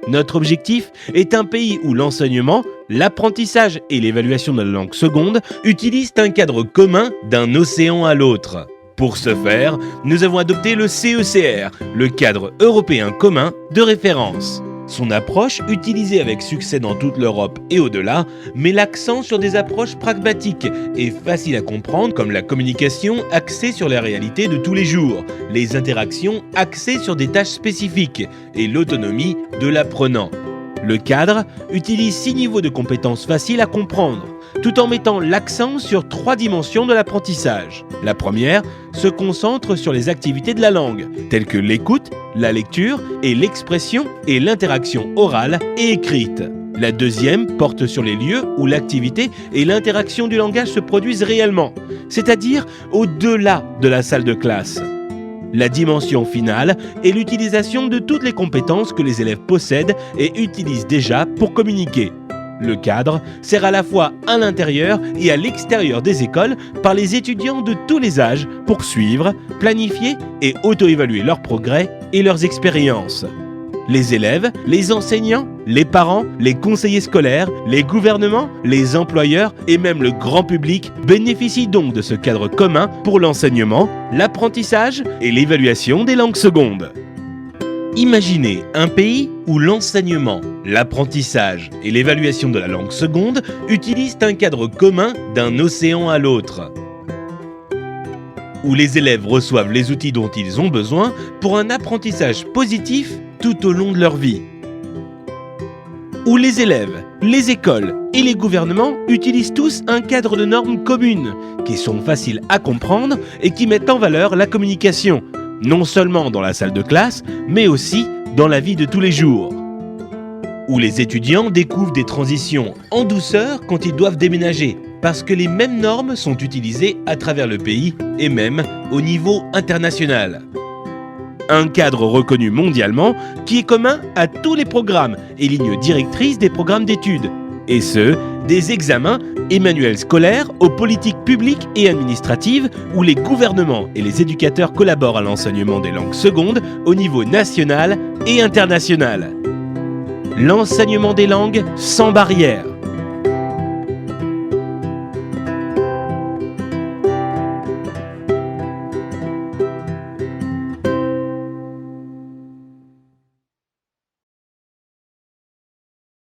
Notre objectif est un pays où l'enseignement, l'apprentissage et l'évaluation de la langue seconde utilisent un cadre commun d'un océan à l'autre. Pour ce faire, nous avons adopté le CECR, le cadre européen commun de référence. Son approche, utilisée avec succès dans toute l'Europe et au-delà, met l'accent sur des approches pragmatiques et faciles à comprendre comme la communication axée sur la réalité de tous les jours, les interactions axées sur des tâches spécifiques et l'autonomie de l'apprenant. Le cadre utilise 6 niveaux de compétences faciles à comprendre, tout en mettant l'accent sur 3 dimensions de l'apprentissage. La première se concentre sur les activités de la langue, telles que l'écoute, la lecture et l'expression et l'interaction orale et écrite. La deuxième porte sur les lieux où l'activité et l'interaction du langage se produisent réellement, c'est-à-dire au-delà de la salle de classe. La dimension finale est l'utilisation de toutes les compétences que les élèves possèdent et utilisent déjà pour communiquer. Le cadre sert à la fois à l'intérieur et à l'extérieur des écoles par les étudiants de tous les âges pour suivre, planifier et auto-évaluer leurs progrès et leurs expériences. Les élèves, les enseignants, les parents, les conseillers scolaires, les gouvernements, les employeurs et même le grand public bénéficient donc de ce cadre commun pour l'enseignement, l'apprentissage et l'évaluation des langues secondes. Imaginez un pays où l'enseignement, l'apprentissage et l'évaluation de la langue seconde utilisent un cadre commun d'un océan à l'autre, où les élèves reçoivent les outils dont ils ont besoin pour un apprentissage positif tout au long de leur vie, où les élèves, les écoles et les gouvernements utilisent tous un cadre de normes communes qui sont faciles à comprendre et qui mettent en valeur la communication, non seulement dans la salle de classe, mais aussi dans la vie de tous les jours. Où les étudiants découvrent des transitions en douceur quand ils doivent déménager, parce que les mêmes normes sont utilisées à travers le pays et même au niveau international. Un cadre reconnu mondialement qui est commun à tous les programmes et lignes directrices des programmes d'études, et ce, des examens et manuels scolaires aux politiques publiques et administratives où les gouvernements et les éducateurs collaborent à l'enseignement des langues secondes au niveau national et international. L'enseignement des langues sans barrière.